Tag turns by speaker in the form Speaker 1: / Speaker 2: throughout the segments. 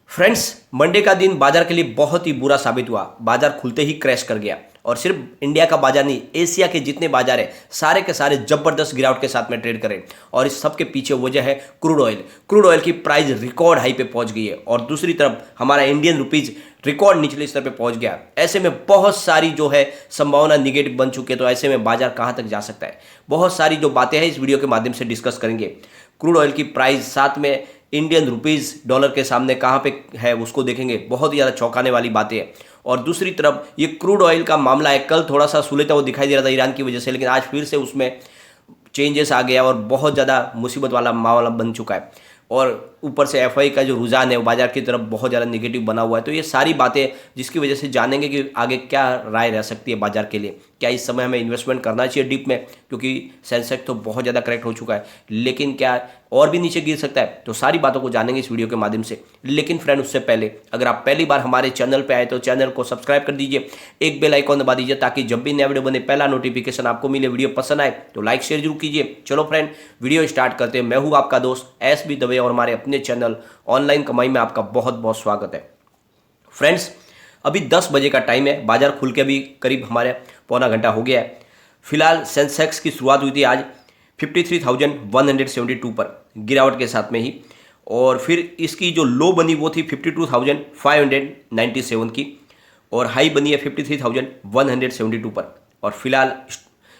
Speaker 1: Friends, Monday का दिन बाजार के लिए बहुत ही बुरा साबित हुआ। बाजार खुलते ही क्रैश कर गया और सिर्फ इंडिया का बाजार नहीं, एशिया के जितने बाजार है सारे के सारे जबरदस्त गिरावट के साथ में ट्रेड करें। और इस सब के पीछे वजह है क्रूड ऑयल की प्राइस रिकॉर्ड हाई पे पहुंच गई है और दूसरी तरफ हमारा इंडियन रुपीज रिकॉर्ड निचले स्तर पे पहुंच गया। ऐसे में बहुत सारी जो है संभावना निगेटिव बन चुकी है। तो ऐसे में बाजार कहां तक जा सकता है, बहुत सारी जो बातें हैं इस वीडियो के माध्यम से डिस्कस करेंगे। क्रूड ऑयल की प्राइस, साथ में इंडियन रुपीज डॉलर के सामने कहाँ पे है उसको देखेंगे। बहुत ही ज़्यादा चौंकाने वाली बातें हैं। और दूसरी तरफ ये क्रूड ऑयल का मामला है, कल थोड़ा सा सुलझता हुआ दिखाई दे रहा था ईरान की वजह से, लेकिन आज फिर से उसमें चेंजेस आ गया और बहुत ज़्यादा मुसीबत वाला मामला बन चुका है। और ऊपर से एफआई का जो रुझान है वो बाजार की तरफ बहुत ज़्यादा नेगेटिव बना हुआ है। तो ये सारी बातें जिसकी वजह से जानेंगे कि आगे क्या राय रह सकती है बाजार के लिए। क्या इस समय हमें इन्वेस्टमेंट करना चाहिए डीप में, क्योंकि सेंसेक्स तो बहुत ज़्यादा करेक्ट हो चुका है, लेकिन क्या और भी नीचे गिर सकता है। तो सारी बातों को जानेंगे इस वीडियो के माध्यम से। लेकिन फ्रेंड, उससे पहले अगर आप पहली बार हमारे चैनल पर आए तो चैनल को सब्सक्राइब कर दीजिए, एक बेल आइकॉन दबा दीजिए ताकि जब भी नया वीडियो बने पहला नोटिफिकेशन आपको मिले। वीडियो पसंद आए तो लाइक शेयर जरूर कीजिए। चलो फ्रेंड, वीडियो स्टार्ट करते हैं। मैं हूँ आपका दोस्त एस.बी. दवे और हमारे अपने चैनल ऑनलाइन कमाई में आपका बहुत बहुत स्वागत है। फ्रेंड्स, अभी 10 बजे का टाइम है, बाजार खुल के अभी करीब हमारे पौना घंटा हो गया है। फिलहाल सेंसेक्स की शुरुआत हुई थी आज 53,172 पर गिरावट के साथ में ही, और फिर इसकी जो लो बनी वो थी 52,597 की, और हाई बनी है 53,172 पर। और फिलहाल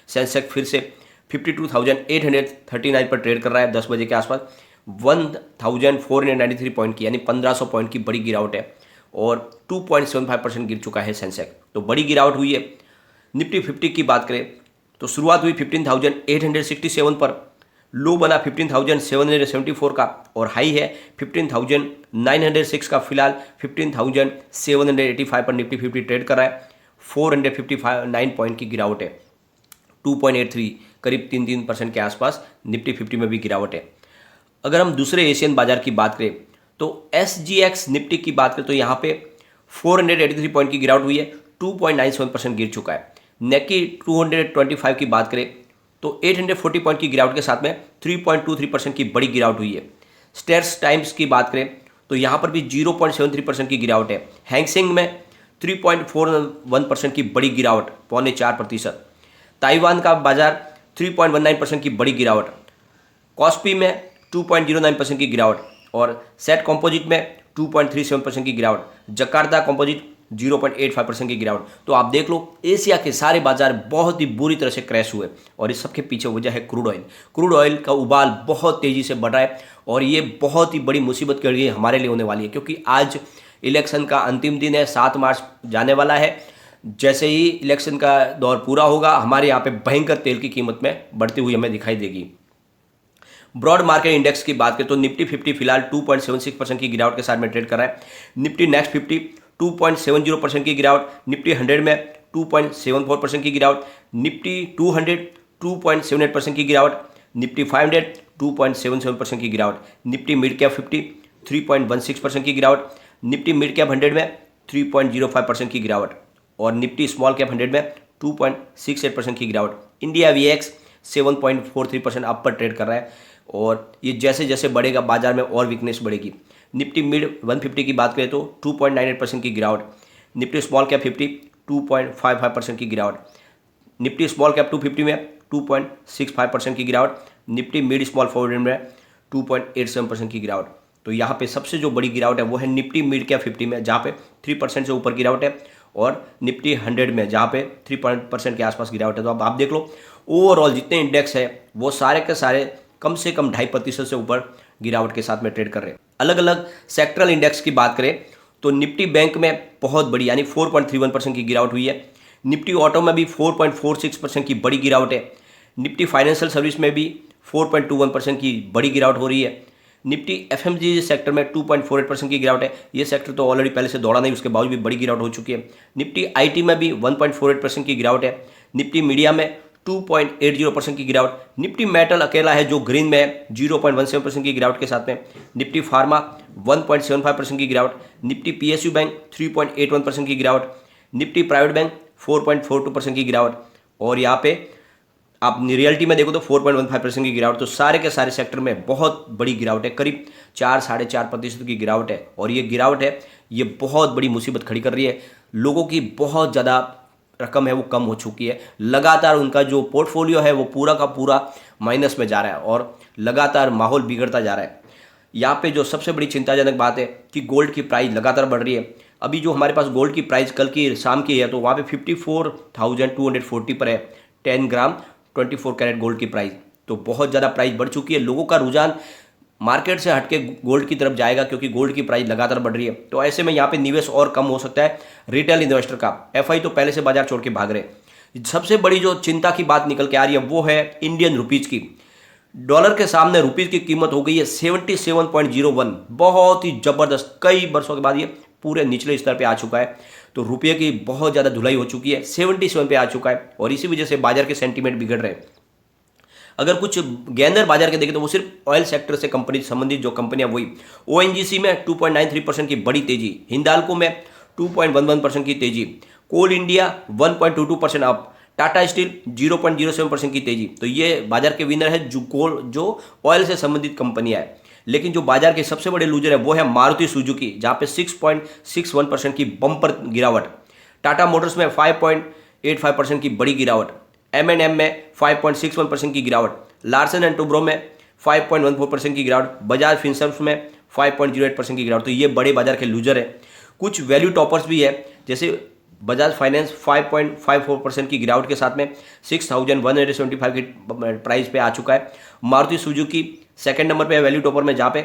Speaker 1: सेंसेक्स फिर से 52,839 पर ट्रेड कर रहा है 10 बजे के आसपास। 1,493 पॉइंट की, यानी 1500 पॉइंट की बड़ी गिरावट है और 2.75% गिर चुका है सेंसेक्स। तो बड़ी गिरावट हुई है। निफ्टी 50 की बात करें तो शुरुआत हुई 15,867 पर, लो बना 15,774 का और हाई है 15,906 का। फिलहाल 15,785 पर निफ्टी 50 ट्रेड कर रहा है। 459 पॉइंट की गिरावट है, 2.83 करीब 3% के आसपास निफ्टी 50 में भी गिरावट है। अगर हम दूसरे एशियन बाजार की बात करें तो SGX निफ्टी की बात करें तो यहाँ पे 483 पॉइंट की गिरावट हुई है, 2.97% गिर चुका है। नेकी 225 की बात करें तो 840 पॉइंट की गिरावट के साथ में 3.23% की बड़ी गिरावट हुई है। स्टेट्स टाइम्स की बात करें तो यहाँ पर भी 0.73% की गिरावट है। हैंगसेंग में 3.41% की बड़ी गिरावट, 0.4%। ताइवान का बाजार 3.19% की बड़ी गिरावट। कॉस्पी में 2.09% की गिरावट और सेट कंपोजिट में 2.37% की गिरावट। जकार्ता कंपोजिट 0.85% की गिरावट। तो आप देख लो, एशिया के सारे बाजार बहुत ही बुरी तरह से क्रैश हुए और इस सब के पीछे वजह है क्रूड ऑयल। क्रूड ऑयल का उबाल बहुत तेजी से बढ़ रहा है और ये बहुत ही बड़ी मुसीबत के लिए हमारे लिए होने वाली है, क्योंकि आज इलेक्शन का अंतिम दिन है, 7 मार्च जाने वाला है। जैसे ही इलेक्शन का दौर पूरा होगा, हमारे यहाँ पे भयंकर तेल की कीमत में बढ़ती हुई हमें दिखाई देगी। ब्रॉड मार्केट इंडेक्स की बात करें तो निफ्टी 50 फिलहाल 2.76% की गिरावट के साथ में ट्रेड कर रहा है। निफ्टी नेक्स्ट 50 2.70% की गिरावट। निफ्टी 100 में 2.74% की गिरावट। निफ्टी 200 2.78% की गिरावट। निफ्टी 500 2.77% की गिरावट। निफ्टी मिड कैप 50 3.16% की गिरावट। निफ्टी मिड कैप 100 में 3.05% की गिरावट और निफ्टी स्मॉल कैप 100 में 2.68% की गिरावट। इंडिया VX 7.43% अप पर ट्रेड कर रहा है और ये जैसे जैसे बढ़ेगा बाजार में और वीकनेस बढ़ेगी। निफ्टी मिड 150 की बात करें तो 2.98% की गिरावट। निफ्टी स्मॉल कैप 50 2.55% की गिरावट। निफ्टी स्मॉल कैप 250 में 2.65% की गिरावट। निफ्टी मिड स्मॉल 400 में 2.87% की गिरावट। तो यहाँ पे सबसे जो बड़ी गिरावट है वो है निफ्टी मिड कैप 50 में, जहाँ पे 3% से ऊपर गिरावट है, और निफ्टी 100 में जहाँ पे 3% के आसपास गिरावट है। तो अब आप देख लो, ओवरऑल जितने इंडेक्स है वो सारे के सारे कम से कम 2.5% से ऊपर गिरावट के साथ में ट्रेड कर रहे हैं। अलग अलग सेक्टरल इंडेक्स की बात करें तो निफ्टी बैंक में बहुत बड़ी, यानी 4.31% की गिरावट हुई है। निफ्टी ऑटो में भी 4.46% की बड़ी गिरावट है। निफ्टी फाइनेंशियल सर्विस में भी 4.21% की बड़ी गिरावट हो रही है। निफ्टी FMCG सेक्टर में 2.48% की गिरावट है। ये सेक्टर तो ऑलरेडी पहले से दौड़ा नहीं, उसके बावजूद भी बड़ी गिरावट हो चुकी है। निफ्टी IT में भी 1.48% की गिरावट है। निफ्टी मीडिया में 2.80% की गिरावट। निफ्टी मेटल अकेला है जो ग्रीन में है, 0.17% की गिरावट के साथ में। निफ्टी फार्मा 1.75% की गिरावट। निफ्टी PSU बैंक 3.81% की गिरावट। निफ्टी प्राइवेट बैंक 4.42% की गिरावट। और यहाँ पे आप रियलिटी में देखो तो 4.15% की गिरावट, तो सारे के सारे सेक्टर में बहुत बड़ी गिरावट है, करीब 4-4.5% की गिरावट है। और ये गिरावट है, ये बहुत बड़ी मुसीबत खड़ी कर रही है। लोगों की बहुत ज़्यादा रकम है वो कम हो चुकी है, लगातार उनका जो पोर्टफोलियो है वो पूरा का पूरा माइनस में जा रहा है और लगातार माहौल बिगड़ता जा रहा है। यहाँ पे जो सबसे बड़ी चिंताजनक बात है कि गोल्ड की प्राइस लगातार बढ़ रही है। अभी जो हमारे पास गोल्ड की प्राइस कल की शाम की है तो वहाँ पे 54,240 पर है 10 ग्राम 24 कैरेट गोल्ड की प्राइस। तो बहुत ज़्यादा प्राइस बढ़ चुकी है, लोगों का रुझान मार्केट से हटके गोल्ड की तरफ जाएगा क्योंकि गोल्ड की प्राइस लगातार बढ़ रही है। तो ऐसे में यहाँ पे निवेश और कम हो सकता है रिटेल इन्वेस्टर का। एफआई तो पहले से बाजार छोड़ के भाग रहे। सबसे बड़ी जो चिंता की बात निकल के आ रही है वो है इंडियन रुपीज की। डॉलर के सामने रुपीज की कीमत हो गई है 77.01, बहुत ही जबरदस्त। कई वर्षों के बाद ये पूरे निचले स्तर पे आ चुका है। तो रुपये की बहुत ज़्यादा धुलाई हो चुकी है, 77 पे आ चुका है और इसी वजह से बाजार के सेंटीमेंट बिगड़ रहे हैं। अगर कुछ गेंदर बाजार के देखें तो वो सिर्फ ऑयल सेक्टर से कंपनी संबंधित जो कंपनियां वही ओएनजीसी में 2.93% की बड़ी तेजी, हिंदाल्को में 2.11% की तेजी, कोल इंडिया 1.22% अप, टाटा स्टील 0.07% की तेजी। तो ये बाजार के विनर है जो ऑयल से संबंधित कंपनियां है। लेकिन जो बाजार के सबसे बड़े लूजर है वो है मारुति सुजुकी, जहां पे 6.61% की बम्पर गिरावट, टाटा मोटर्स में 5.85% की बड़ी गिरावट, M&M में 5.61% की गिरावट, लार्सन एंड टुब्रो में 5.14% की गिरावट, बजाज फिनसर्व में 5.08% की गिरावट। तो ये बड़े बाजार के लूजर है। कुछ वैल्यू टॉपर्स भी है, जैसे बजाज फाइनेंस 5.54% की गिरावट के साथ में 6,175 की प्राइस पे आ चुका है। मारुति सुजुकी सेकंड नंबर पे है वैल्यू टॉपर में, जहाँ पे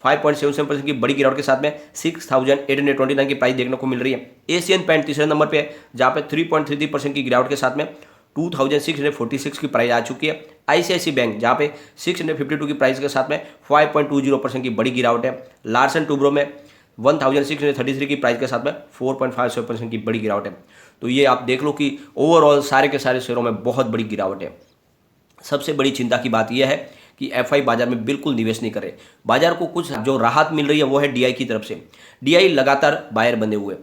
Speaker 1: 5.77% की बड़ी गिरावट के साथ में 6,829 की प्राइस देखने को मिल रही है। एशियन पेंट तीसरे नंबर पे है, जहाँ पे 3.33% की गिरावट के साथ में 2,646 की प्राइस आ चुकी है। आईसीआईसी बैंक जहाँ पे 652 की प्राइस के साथ में 5.20% की बड़ी गिरावट है। लार्सन टुब्रो में 1,633 की प्राइस के साथ में 4.57% की बड़ी गिरावट है। तो ये आप देख लो कि ओवरऑल सारे के सारे शेयरों में बहुत बड़ी गिरावट है। सबसे बड़ी चिंता की बात यह है कि एफआई बाजार में बिल्कुल निवेश नहीं करे। बाजार को कुछ जो राहत मिल रही है वो है डीआई की तरफ से। डीआई लगातार बायर बने हुए।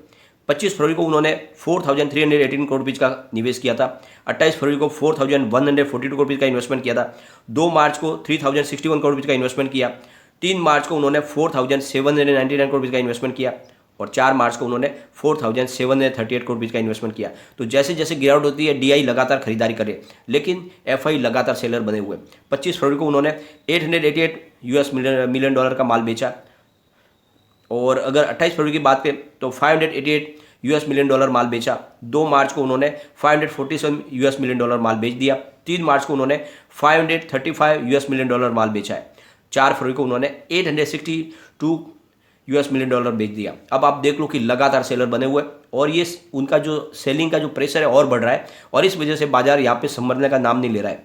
Speaker 1: 25 फरवरी को उन्होंने 4,318 करोड़ रुपीज़ का निवेश किया था। 28 फरवरी को 4,142 करोड़ रुपीज़ का इन्वेस्टमेंट किया था। 2 मार्च को 3,061 करोड़ रुपीज़ का इन्वेस्टमेंट किया। 3 मार्च को उन्होंने 4,799 करोड़ रुपीज़ का इन्वेस्टमेंट किया और 4 मार्च को उन्होंने 4,738 करोड़ रुपीज़ का इन्वेस्टमेंट किया। तो जैसे जैसे गिरावट होती है डीआई लगातार खरीदारी करे, लेकिन एफआई लगातार सेलर बने हुए। 25 फरवरी को उन्होंने $888 मिलियन का माल बेचा और अगर 28 फरवरी की बात करें तो $588 मिलियन माल बेचा। 2 मार्च को उन्होंने $547 मिलियन माल बेच दिया। 3 मार्च को उन्होंने $535 मिलियन माल बेचा है। 4 फरवरी को उन्होंने $862 मिलियन बेच दिया। अब आप देख लो कि लगातार सेलर बने हुए और ये उनका जो सेलिंग का जो प्रेशर है और बढ़ रहा है और इस वजह से बाजार यहाँ पे संभलने का नाम नहीं ले रहा है।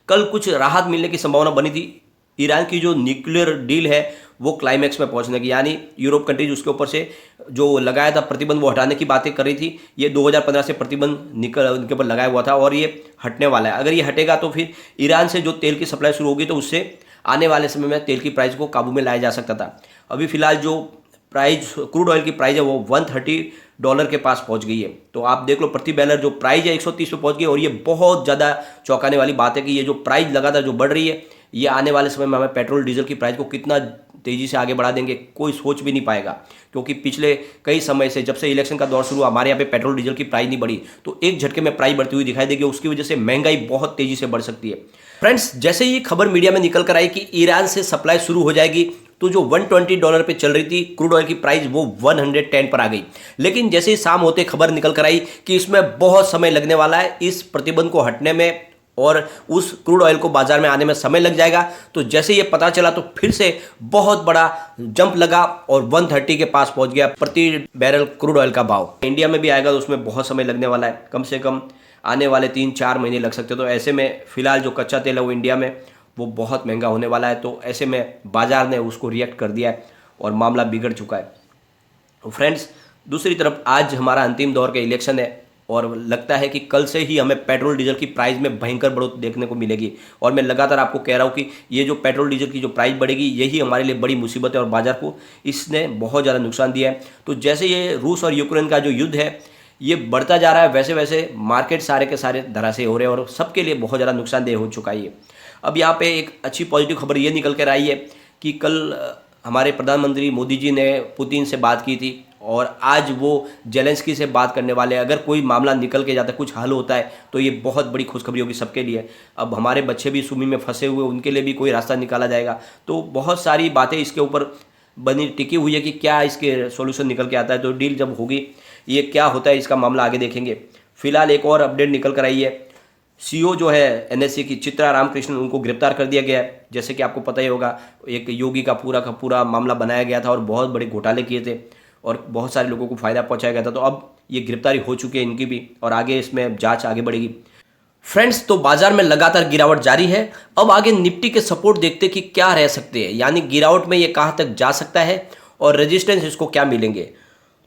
Speaker 1: कल कुछ राहत मिलने की संभावना बनी थी। ईरान की जो न्यूक्लियर डील है वो क्लाइमैक्स में पहुंचने की, यानी यूरोप कंट्रीज उसके ऊपर से जो लगाया था प्रतिबंध वो हटाने की बातें कर रही थी। ये 2015 से प्रतिबंध उनके ऊपर लगाया हुआ था और ये हटने वाला है। अगर ये हटेगा तो फिर ईरान से जो तेल की सप्लाई शुरू होगी तो उससे आने वाले समय में तेल की प्राइस को काबू में लाया जा सकता था। अभी फिलहाल जो प्राइस क्रूड ऑयल की प्राइस है वो $130 के पास पहुंच गई है। तो आप देख लो प्रति बैरल जो प्राइस है 130 पे पहुंच गई और ये बहुत ज़्यादा चौंकाने वाली बात है कि ये जो प्राइस लगातार जो बढ़ रही है ये आने वाले समय में हमें पेट्रोल डीजल की प्राइस को कितना तेज़ी से आगे बढ़ा देंगे कोई सोच भी नहीं पाएगा। क्योंकि पिछले कई समय से जब से इलेक्शन का दौर शुरू हुआ हमारे यहाँ पे पेट्रोल डीजल की प्राइस नहीं बढ़ी, तो एक झटके में प्राइस बढ़ती हुई दिखाई देगी। उसकी वजह से महंगाई बहुत तेज़ी से बढ़ सकती है। फ्रेंड्स, जैसे ही खबर मीडिया में निकल कर आई कि ईरान से सप्लाई शुरू हो जाएगी तो जो $120 पे चल रही थी क्रूड ऑयल की प्राइस वो 110 पर आ गई। लेकिन जैसे ही शाम होते खबर निकल कर आई कि इसमें बहुत समय लगने वाला है, इस प्रतिबंध को हटने में और उस क्रूड ऑयल को बाजार में आने में समय लग जाएगा। तो जैसे ये पता चला तो फिर से बहुत बड़ा जंप लगा और 130 के पास पहुंच गया प्रति बैरल क्रूड ऑयल का भाव। इंडिया में भी आएगा तो उसमें बहुत समय लगने वाला है, कम से कम आने वाले 3-4 महीने लग सकते। तो ऐसे में फिलहाल जो कच्चा तेल है वो इंडिया में वो बहुत महंगा होने वाला है। तो ऐसे में बाजार ने उसको रिएक्ट कर दिया है और मामला बिगड़ चुका है। तो फ्रेंड्स, दूसरी तरफ आज हमारा अंतिम दौर का इलेक्शन है और लगता है कि कल से ही हमें पेट्रोल डीजल की प्राइस में भयंकर बढ़ोतरी देखने को मिलेगी। और मैं लगातार आपको कह रहा हूँ कि ये जो पेट्रोल डीजल की जो प्राइस बढ़ेगी यही हमारे लिए बड़ी मुसीबत है और बाजार को इसने बहुत ज़्यादा नुकसान दिया है। तो जैसे ये रूस और यूक्रेन का जो युद्ध है ये बढ़ता जा रहा है, वैसे वैसे मार्केट सारे के सारे धराशायी हो रहे हैं और सबके लिए बहुत ज़्यादा नुकसानदेह हो चुका है ये। अब यहाँ पे एक अच्छी पॉजिटिव खबर ये निकल कर आई है कि कल हमारे प्रधानमंत्री मोदी जी ने पुतिन से बात की थी और आज वो जेलेंस्की से बात करने वाले हैं। अगर कोई मामला निकल के जाता है, कुछ हल होता है, तो ये बहुत बड़ी खुशखबरी होगी सबके लिए। अब हमारे बच्चे भी सुमी में फंसे हुए, उनके लिए भी कोई रास्ता निकाला जाएगा। तो बहुत सारी बातें इसके ऊपर बनी टिकी हुई है कि क्या इसके सॉल्यूशन निकल के आता है। तो डील जब होगी, ये क्या होता है इसका मामला आगे देखेंगे। फिलहाल एक और अपडेट निकल कर आई है। सीईओ जो है एनएससी की, चित्रा रामकृष्णन, उनको गिरफ्तार कर दिया गया है। जैसे कि आपको पता ही होगा, एक योगी का पूरा मामला बनाया गया था और बहुत बड़े घोटाले किए थे और बहुत सारे लोगों को फायदा पहुंचाया गया था। तो अब ये गिरफ्तारी हो चुकी है इनकी भी और आगे इसमें जांच आगे बढ़ेगी। फ्रेंड्स, तो बाजार में लगातार गिरावट जारी है। अब आगे निफ्टी के सपोर्ट देखते कि क्या रह सकते हैं, यानी गिरावट में ये कहाँ तक जा सकता है और रेजिस्टेंस इसको क्या मिलेंगे।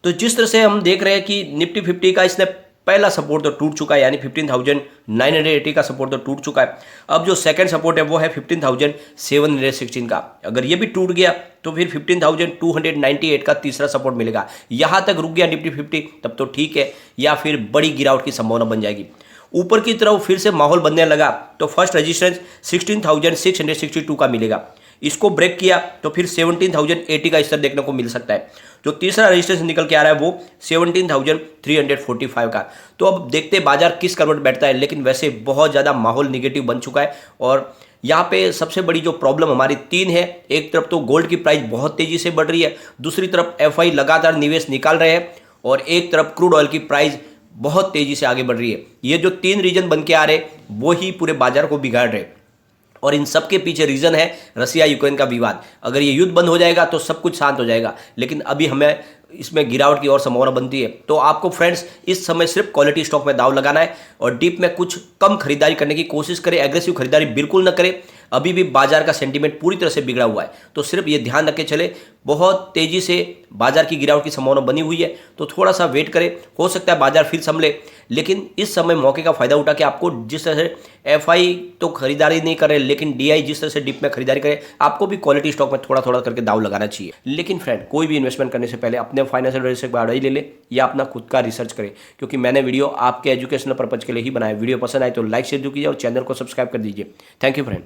Speaker 1: तो जिस तरह से हम देख रहे हैं कि निफ्टी 50 का इसने पहला सपोर्ट तो टूट चुका है, यानी 15,980 का सपोर्ट तो टूट चुका है। अब जो सेकंड सपोर्ट है वो है 15,716 का। अगर ये भी टूट गया तो फिर 15,298 का तीसरा सपोर्ट मिलेगा। यहाँ तक रुक गया निफ्टी 50 तब तो ठीक है, या फिर बड़ी गिरावट की संभावना बन जाएगी। ऊपर की तरफ फिर से माहौल बनने लगा तो फर्स्ट रेजिस्टेंस 16,662 का मिलेगा। इसको ब्रेक किया तो फिर 17,080 का स्तर देखने को मिल सकता है। जो तीसरा रेजिस्टेंस निकल के आ रहा है वो 17,345 का। तो अब देखते हैं बाजार किस करवट बैठता है, लेकिन वैसे बहुत ज़्यादा माहौल निगेटिव बन चुका है। और यहाँ पे सबसे बड़ी जो प्रॉब्लम हमारी तीन है, एक तरफ तो गोल्ड की प्राइस बहुत तेजी से बढ़ रही है, दूसरी तरफ एफआई लगातार निवेश निकाल रहे हैं और एक तरफ क्रूड ऑयल की प्राइस बहुत तेजी से आगे बढ़ रही है। ये जो तीन रीजन बन के आ रहे वो ही पूरे बाजार को बिगाड़ रहे और इन सब के पीछे रीजन है रसिया यूक्रेन का विवाद। अगर ये युद्ध बंद हो जाएगा तो सब कुछ शांत हो जाएगा, लेकिन अभी हमें इसमें गिरावट की और संभावना बनती है। तो आपको फ्रेंड्स इस समय सिर्फ क्वालिटी स्टॉक में दाव लगाना है और डीप में कुछ कम खरीदारी करने की कोशिश करें। एग्रेसिव खरीदारी बिल्कुल न करें। अभी भी बाजार का सेंटीमेंट पूरी तरह से बिगड़ा हुआ है, तो सिर्फ ये ध्यान रख के चले। बहुत तेजी से बाजार की गिरावट की संभावना बनी हुई है, तो थोड़ा सा वेट करें। हो सकता है बाजार फिर संभले, लेकिन इस समय मौके का फायदा उठा के आपको जिस तरह से एफआई तो खरीदारी नहीं कर रहे, लेकिन डीआई जिस तरह से डिप में खरीदारी करे, आपको भी क्वालिटी स्टॉक में थोड़ा थोड़ा करके दाव लगाना चाहिए। लेकिन फ्रेंड, कोई भी इन्वेस्टमेंट करने से पहले अपने फाइनेंशियल रिस्क की पढ़ाई ले ले या अपना खुद का रिसर्च करें, क्योंकि मैंने वीडियो आपके एजुकेशनल पर्पज के लिए ही बनाया। वीडियो पसंद आए तो लाइक शेयर कीजिए और चैनल को सब्सक्राइब कर दीजिए। Thank you friend.